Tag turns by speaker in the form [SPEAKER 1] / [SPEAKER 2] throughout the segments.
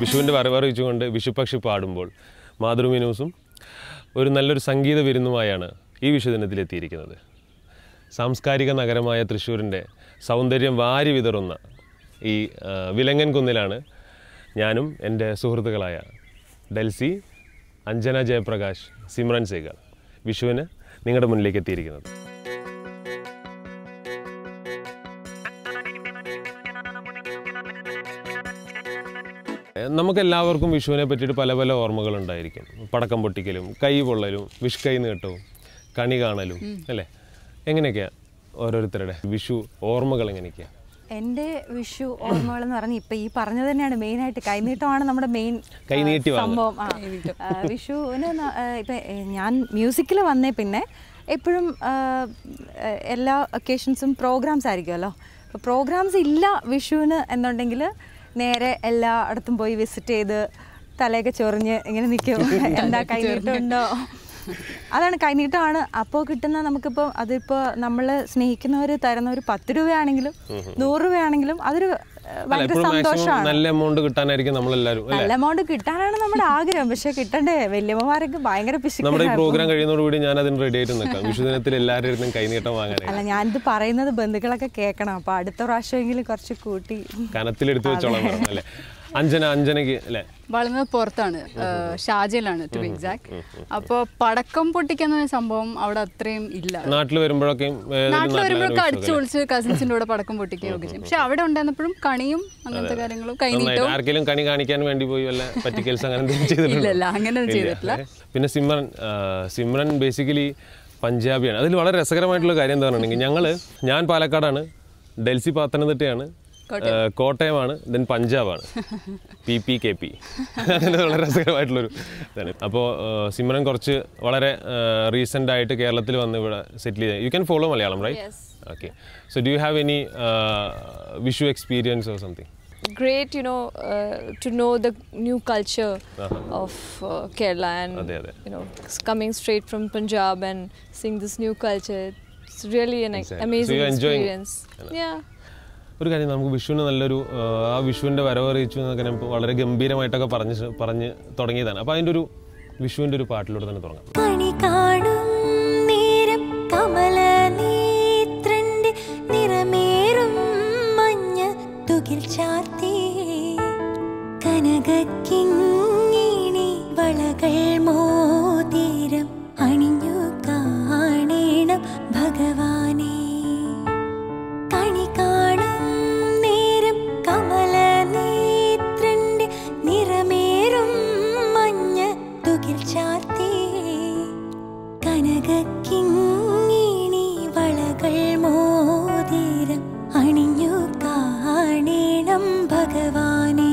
[SPEAKER 1] വിഷുവിൻ്റെ വരവറിയിച്ചുകൊണ്ട് വിഷുപക്ഷി പാടുമ്പോൾ മാതൃഭൂമി ന്യൂസും ഒരു നല്ലൊരു സംഗീത വിരുന്നുമായാണ് ഈ വിഷുദിനത്തിലെത്തിയിരിക്കുന്നത്. സാംസ്കാരിക നഗരമായ തൃശ്ശൂരിൻ്റെ സൗന്ദര്യം വാരി വിതറുന്ന ഈ വിലങ്ങൻ കുന്നിലാണ് ഞാനും എൻ്റെ സുഹൃത്തുക്കളായ ഡെൽസി, അഞ്ജന ജയപ്രകാശ്, സിമ്രൻ സേഗർ വിഷുവിന് നിങ്ങളുടെ മുന്നിലേക്ക് എത്തിയിരിക്കുന്നത്. നമുക്കെല്ലാവർക്കും വിഷുവിനെ പറ്റിയിട്ട് പല പല ഓർമ്മകളുണ്ടായിരിക്കും. പടക്കം പൊട്ടിക്കലും, കൈ പൊള്ളലും, വിഷ് കൈ നീട്ടവും, കണി കാണലും അല്ലേ? എങ്ങനെയൊക്കെയാണ് ഓരോരുത്തരുടെ വിഷു ഓർമ്മകൾ എങ്ങനെയൊക്കെയാണ്?
[SPEAKER 2] എൻ്റെ വിഷു ഓർമ്മകൾ എന്ന് പറഞ്ഞാൽ ഇപ്പം ഈ പറഞ്ഞത് തന്നെയാണ് മെയിനായിട്ട്. കൈനീട്ടമാണ് നമ്മുടെ മെയിൻ സംഭവം. വിഷുവിന് ഇപ്പം ഞാൻ മ്യൂസിക്കിൽ വന്നേ പിന്നെ എപ്പോഴും എല്ലാ ഒക്കേഷൻസും പ്രോഗ്രാംസ് ആയിരിക്കുമല്ലോ. അപ്പോൾ പ്രോഗ്രാംസ് ഇല്ല വിഷുവിന് എന്നുണ്ടെങ്കിൽ നേരെ എല്ലായിടത്തും പോയി വിസിറ്റ് ചെയ്ത് തലയൊക്കെ ചൊറിഞ്ഞ് ഇങ്ങനെ നിൽക്കും. എന്താ കൈനീട്ടമുണ്ടോ? അതാണ് കൈനീട്ടമാണ്. അപ്പോൾ കിട്ടുന്ന നമുക്കിപ്പോൾ അതിപ്പോൾ നമ്മൾ സ്നേഹിക്കുന്നവർ തരുന്ന ഒരു 10 രൂപയാണെങ്കിലും 100 രൂപയാണെങ്കിലും അതൊരു ഭയങ്കര സന്തോഷമാണ്.
[SPEAKER 1] നല്ല എമൗണ്ട് കിട്ടാനായിരിക്കും നമ്മളെല്ലാവരും.
[SPEAKER 2] നല്ല എമൗണ്ട് കിട്ടാനാണ് നമ്മുടെ ആഗ്രഹം. പക്ഷെ കിട്ടണ്ടേ? വല്യമ്മമാരൊക്കെ ഭയങ്കര പിശുക്ക്.
[SPEAKER 1] നമ്മുടെ ഈ പ്രോഗ്രാം കഴിയുന്നതോടുകൂടി ഞാൻ അതിന് റെഡി ആയിട്ട് നിൽക്കാം. വിഷുദിനത്തിൽ എല്ലാവരും കൈനീട്ടം വാങ്ങാൻ.
[SPEAKER 2] അല്ല, ഞാനിത് പറയുന്നത് ബന്ധുക്കളൊക്കെ കേൾക്കണം. അപ്പോൾ അടുത്ത പ്രാവശ്യമെങ്കിലും കുറച്ച് കൂട്ടി
[SPEAKER 1] കനത്തിലെടുത്ത് വെച്ചോളാം അല്ലേ? അഞ്ജനയ്ക്ക് അല്ലേ?
[SPEAKER 3] വളർന്നത് പുറത്താണ്, ഷാജയിലാണ് ടു ബി എക്സാക്ട്. അപ്പോൾ പടക്കം പൊട്ടിക്കുന്ന സംഭവം അവിടെ അത്രയും ഇല്ല.
[SPEAKER 1] നാട്ടിൽ വരുമ്പോഴൊക്കെ
[SPEAKER 3] അടിച്ചു പൊളിച്ച് കസിൻസിന്റെ കൂടെ പടക്കം പൊട്ടിക്കുകയൊക്കെ ചെയ്യും. പക്ഷെ അവിടെ ഉണ്ടായിരുന്നപ്പോഴും കണിയും അങ്ങനത്തെ കാര്യങ്ങളും കൈനീട്ടവും.
[SPEAKER 1] ആർക്കെങ്കിലും കണി കാണിക്കാൻ വേണ്ടി പോയി വല്ല പറ്റിക്കൽസ് അങ്ങനെ ചെയ്തിട്ടില്ല?
[SPEAKER 3] അങ്ങനെ ചെയ്തിട്ടില്ല.
[SPEAKER 1] പിന്നെ സിമ്രൻ ബേസിക്കലി പഞ്ചാബിയാണ്. അതിൽ വളരെ രസകരമായിട്ടുള്ള കാര്യം എന്താ പറഞ്ഞിട്ടുണ്ടെങ്കിൽ ഞാൻ പാലക്കാടാണ്, ഡെൽസി പത്തനംതിട്ടയാണ്, കോട്ടയമാണ്, ദെൻ പഞ്ചാബാണ്, PPKP. അങ്ങനെ വളരെ രസകരമായിട്ടുള്ളൊരു ഇതാണ്. അപ്പോൾ സിമ്രൻ കുറച്ച് വളരെ റീസെൻ്റ് ആയിട്ട് കേരളത്തിൽ വന്ന് ഇവിടെ സെറ്റിൽ ചെയ്ത്. You can follow Malayalam, right? Okay. So do you have any Vishu experience or something?
[SPEAKER 4] Great, to know the new culture of Kerala and coming straight from Punjab and seeing this new culture. It's really an amazing experience. Yeah.
[SPEAKER 1] ഒരു കാര്യം, നമുക്ക് വിഷുവിന് നല്ലൊരു ആ വിഷുവിൻ്റെ വരവറിയിച്ചു എന്നൊക്കെ വളരെ ഗംഭീരമായിട്ടൊക്കെ പറഞ്ഞ് തുടങ്ങിയതാണ്. അപ്പോൾ അതിൻ്റെ ഒരു വിഷുവിൻ്റെ ഒരു പാട്ടിലൂടെ തന്നെ തുടങ്ങാം.
[SPEAKER 5] ഭഗവാനേ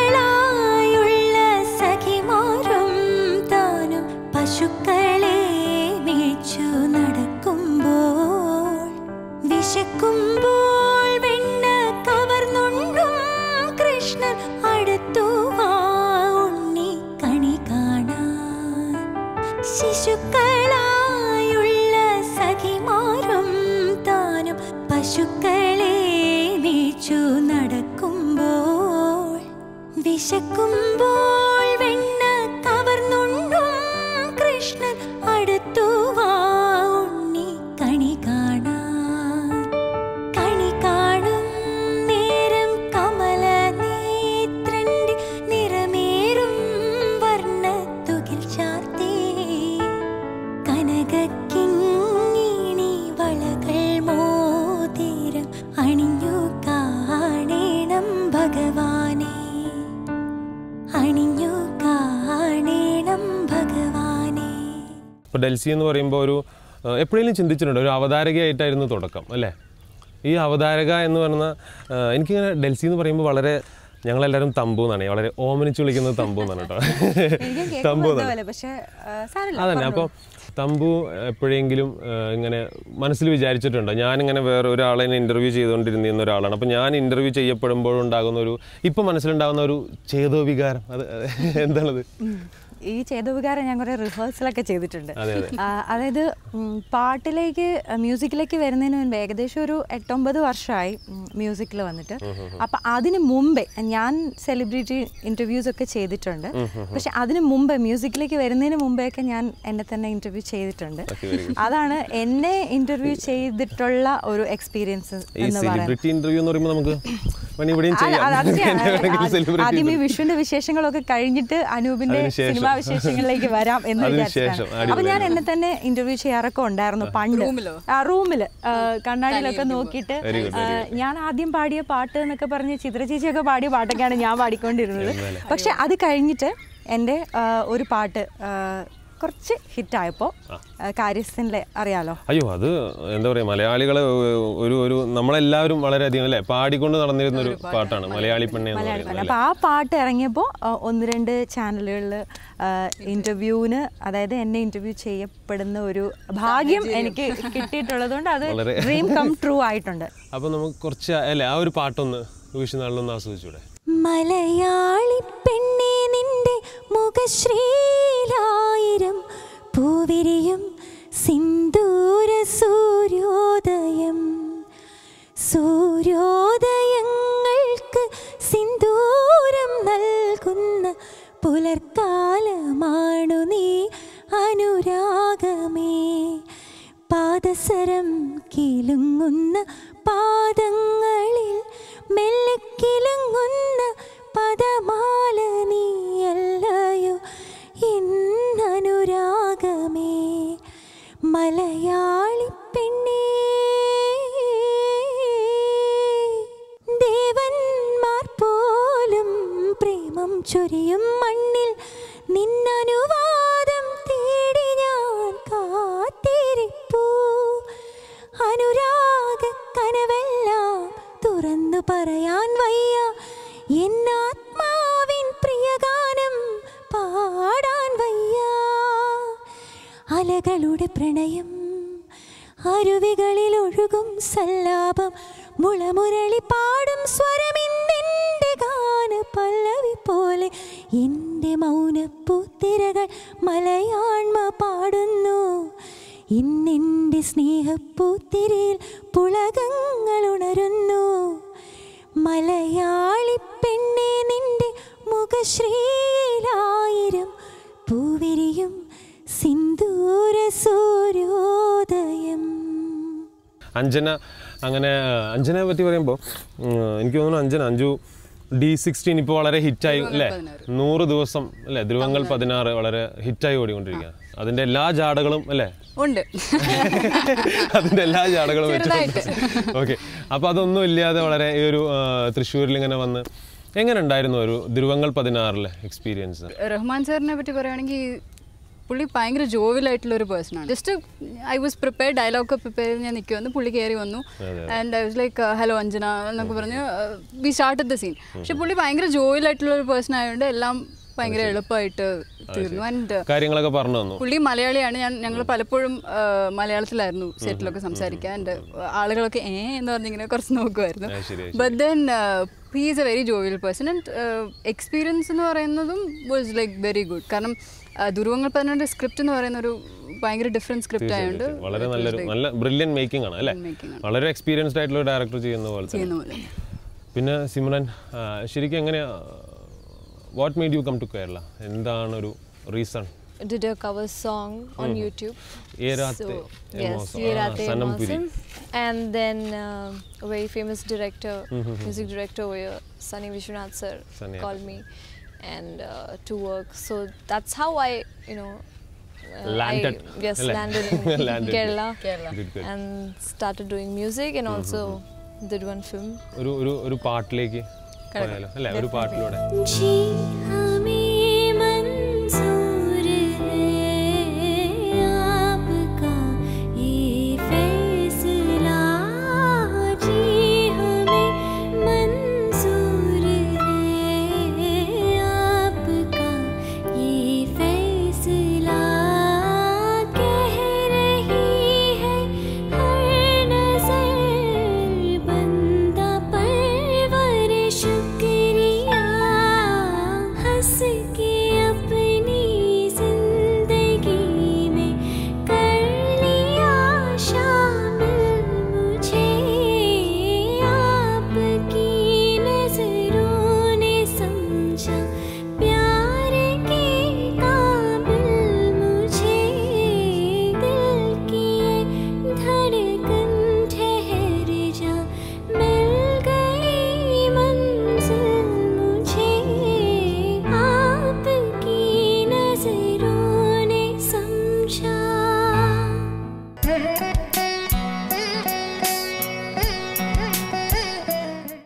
[SPEAKER 5] ശിശുക്കളായുള്ള സഖിമാരും താനും പശുക്കളെ മേച്ചു നടക്കുമ്പോൾ വിശക്കുമ്പോൾ വെണ്ണ കവർന്നുണ്ടും കൃഷ്ണൻ അടുത്തു വാ ഉണ്ണി കണി കാണാൻ. ശിശുക്കളായുള്ള സഖിമാരും താനും പശുക്കളെ മേച്ചു നടക്കുമ്പോൾ
[SPEAKER 1] ഇപ്പോൾ ഡെൽസി എന്ന് പറയുമ്പോൾ ഒരു എപ്പോഴെങ്കിലും ചിന്തിച്ചിട്ടുണ്ട് ഒരു അവതാരകയായിട്ടായിരുന്നു തുടക്കം അല്ലേ? ഈ അവതാരക എന്ന് പറഞ്ഞ എനിക്കിങ്ങനെ ഡെൽസി എന്ന് പറയുമ്പോൾ വളരെ ഞങ്ങളെല്ലാവരും തമ്പു എന്നാണ്, വളരെ ഓമനിച്ച് വിളിക്കുന്നത് തമ്പു എന്നാണ് കേട്ടോ. തമ്പു എന്നാണ്. അതന്നെ. അപ്പോൾ തമ്പു എപ്പോഴെങ്കിലും ഇങ്ങനെ മനസ്സിൽ വിചാരിച്ചിട്ടുണ്ടോ? ഞാനിങ്ങനെ വേറെ ഒരാളെ ഇൻ്റർവ്യൂ ചെയ്തുകൊണ്ടിരുന്ന ഒരാളാണ്. അപ്പോൾ ഞാൻ ഇൻ്റർവ്യൂ ചെയ്യപ്പെടുമ്പോഴുണ്ടാകുന്ന ഒരു ഇപ്പം മനസ്സിലുണ്ടാകുന്ന ഒരു ചേതോവികാരം അത് എന്താണത്?
[SPEAKER 2] ഈ ചേതോവികാരം ഞാൻ കുറേ റിഹേഴ്സലൊക്കെ ചെയ്തിട്ടുണ്ട്. അതായത് പാട്ടിലേക്ക് മ്യൂസിക്കിലേക്ക് വരുന്നതിന് മുൻപ് ഏകദേശം ഒരു 8-9 വർഷമായി മ്യൂസിക്കിൽ വന്നിട്ട്. അപ്പം അതിന് മുമ്പേ ഞാൻ സെലിബ്രിറ്റി ഇൻ്റർവ്യൂസ് ഒക്കെ ചെയ്തിട്ടുണ്ട്. പക്ഷെ അതിന് മുമ്പേ മ്യൂസിക്കിലേക്ക് വരുന്നതിന് മുമ്പേയൊക്കെ ഞാൻ എന്നെ തന്നെ ഇൻ്റർവ്യൂ ചെയ്തിട്ടുണ്ട്. അതാണ് എന്നെ ഇൻ്റർവ്യൂ ചെയ്തിട്ടുള്ള ഒരു എക്സ്പീരിയൻസ് എന്ന് പറയുന്നത്. ആദ്യം ഈ വിഷുവിന്റെ വിശേഷങ്ങളൊക്കെ കഴിഞ്ഞിട്ട് അനൂപിന്റെ സിനിമാ വിശേഷങ്ങളിലേക്ക് വരാം എന്ന് വിചാരിച്ചാണ്. അപ്പൊ ഞാൻ എന്നെ തന്നെ ഇന്റർവ്യൂ ചെയ്യാറൊക്കെ ഉണ്ടായിരുന്നു പണ്ട്. റൂമില് കണ്ണാടിയിലൊക്കെ നോക്കിയിട്ട് ഞാൻ ആദ്യം പാടിയ പാട്ട് എന്നൊക്കെ പറഞ്ഞ് ചിത്ര ചേച്ചിയൊക്കെ പാടിയ പാട്ടൊക്കെയാണ് ഞാൻ പാടിക്കൊണ്ടിരുന്നത്. പക്ഷെ അത് കഴിഞ്ഞിട്ട് എൻ്റെ ഒരു പാട്ട് കുറച്ച് ഹിറ്റായപ്പോൾ കാര്യസ്ഥനിലെ അറിയാലോ.
[SPEAKER 1] അയ്യോ, അത് എന്താ പറയുക, മലയാളികളെ ഒരു നമ്മളെല്ലാവരും വളരെയധികം അല്ലേ പാടിക്കൊണ്ട് നടന്നിരുന്ന ഒരു പാട്ടാണ് മലയാളി പെണ്ണെ.
[SPEAKER 2] അപ്പോൾ ആ പാട്ട് ഇറങ്ങിയപ്പോൾ 1-2 ചാനലുകളിൽ ഇൻ്റർവ്യൂവിന്, അതായത് എന്നെ ഇൻ്റർവ്യൂ ചെയ്യപ്പെടുന്ന ഒരു ഭാഗ്യം എനിക്ക് കിട്ടിയിട്ടുള്ളത് കൊണ്ട് അത് ഡ്രീം കം ട്രൂ ആയിട്ടുണ്ട്.
[SPEAKER 1] അപ്പോൾ നമുക്ക് കുറച്ച് അല്ലേ ആ ഒരു പാട്ടൊന്ന് വിഷുനാളിലൊന്ന് ആസ്വദിച്ചൂടെ?
[SPEAKER 5] മലയാളി പെണ്ണേ നിന്റെ മുഖശ്രീലായിരം പൂവിരിയും സിന്ദൂര സൂര്യോദയം. സൂര്യോദയങ്ങൾക്ക് സിന്ദൂരം നൽകുന്ന പുലർക്കാലമാണു നീ അനുരാഗമേ. പാദസരം കിലുങ്ങുന്ന പാദങ്ങളിൽ മെല്ലെ കിലുങ്ങുന്ന പദമാല നീയല്ലയോ എന്നനുരാഗമേ. മലയാളി പെണ്ണേ, ദേവന്മാർ പോലും പ്രേമം ചൊരിയും മണ്ണിൽ നിന്നനുവാദം തേടി ഞാൻ കാത്തിരിപ്പൂ. അനുരാഗ കനവെല്ലാം തുറന്നു പറയാൻ വയ്യ, എന്നാത്മാവിൻ പ്രിയഗാനം പാടാൻ വയ്യ. അലകളുടെ പ്രണയം, അരുവികളിൽ ഒഴുകും സല്ലാപം, മുളമുരളി പാടും സ്വരമിന്നെൻ്റെ ഗാന പല്ലവി പോലെ. എൻ്റെ മൗനപ്പൂത്തിരകൾ മലയാണ്മ പാടുന്നു, ഇന്നെൻ്റെ സ്നേഹപ്പൂത്തിരിയിൽ പുളകങ്ങൾ ഉണരുന്നു. മലയാളി പെണ്ണേ നിന്റെ മുഖശ്രീലായിരം പൂവിരിയും സിന്ദൂര സൂര്യോദയം.
[SPEAKER 1] അഞ്ജന, അങ്ങനെ അഞ്ജനയെ പറ്റി പറയുമ്പോൾ എനിക്ക് തോന്നുന്നു അഞ്ജു D16 ഇപ്പോൾ വളരെ ഹിറ്റായി അല്ലേ? 100 ദിവസം അല്ലേ? ധ്രുവങ്ങൾ 16 വളരെ ഹിറ്റായി ഓടിക്കൊണ്ടിരിക്കുക. അതിൻ്റെ എല്ലാ ജാടകളും അല്ലേ
[SPEAKER 3] ഉണ്ട്,
[SPEAKER 1] അതിൻ്റെ എല്ലാ ജാടകളും വെച്ചിട്ടുണ്ട്. ഓക്കെ, അപ്പോൾ അതൊന്നും ഇല്ലാതെ വളരെ ഈ ഒരു തൃശ്ശൂരിൽ ഇങ്ങനെ വന്ന് എങ്ങനെ ഉണ്ടായിരുന്നു ഒരു ധ്രുവങ്ങൾ 16 എക്സ്പീരിയൻസ്?
[SPEAKER 3] റഹ്മാൻ സാറിനെ പറ്റി പറയുകയാണെങ്കിൽ പുള്ളി ഭയങ്കര ജോവിലായിട്ടുള്ള ഒരു പേഴ്സണാണ്. Just I was prepare, dialogue prepare ചെയ്ത് ഞാൻ നിൽക്കുമെന്ന് പുള്ളി കയറി വന്നു. And I was like hello Anjana എന്നൊക്കെ പറഞ്ഞ് വി സ്റ്റാർട്ടഡ് ദ സീൻ. പക്ഷെ പുള്ളി ഭയങ്കര ജോവിലായിട്ടുള്ള ഒരു പേഴ്സൺ ആയതുകൊണ്ട് എല്ലാം ഭയങ്കര എളുപ്പമായിട്ട് തീർന്നു. ആൻഡ്
[SPEAKER 1] കാര്യങ്ങളൊക്കെ പറഞ്ഞു തന്നു.
[SPEAKER 3] പുള്ളി മലയാളിയാണ്. ഞങ്ങൾ പലപ്പോഴും മലയാളത്തിലായിരുന്നു സെറ്റിലൊക്കെ സംസാരിക്കുക. ആൻഡ് ആളുകളൊക്കെ എന്ന് പറഞ്ഞിങ്ങനെ കുറച്ച് നോക്കുമായിരുന്നു. But then he is a very jovial person. And experience എന്ന് പറയുന്നതും വാസ് ലൈക്ക് വെരി ഗുഡ്. കാരണം ധ്രുവങ്ങൾ 16 സ്ക്രിപ്റ്റ് എന്ന് പറയുന്ന ഒരു ഭയങ്കര ഡിഫറെന്റ് സ്ക്രിപ്റ്റ് ആയതുകൊണ്ട്
[SPEAKER 1] വളരെ നല്ല ബ്രില്യന്റ് മേക്കിംഗ് ആണ് അല്ലേ? വളരെ എക്സ്പീരിയൻസ്ഡ് ആയിട്ടുള്ള ഡയറക്ടർ ചെയ്യുന്ന പോലെ. പിന്നെ സിമ്രൻ, ശരിക്കും എങ്ങനെയാ, what made you come to Kerala? എന്താണ് ഒരു reason?
[SPEAKER 4] Did a cover song on YouTube.
[SPEAKER 1] Yerate
[SPEAKER 4] Mosam. And then a very famous director, music director over here, Sunny Vishwanath sir, called me and to work. So that's how I,
[SPEAKER 1] landed.
[SPEAKER 4] Landed in Kerala. Good. And started doing music and also did one film.
[SPEAKER 1] ഒരു പാട്ടിലേക്ക് പോയാലോ അല്ലേ? ഒരു പാട്ടിലൂടെ.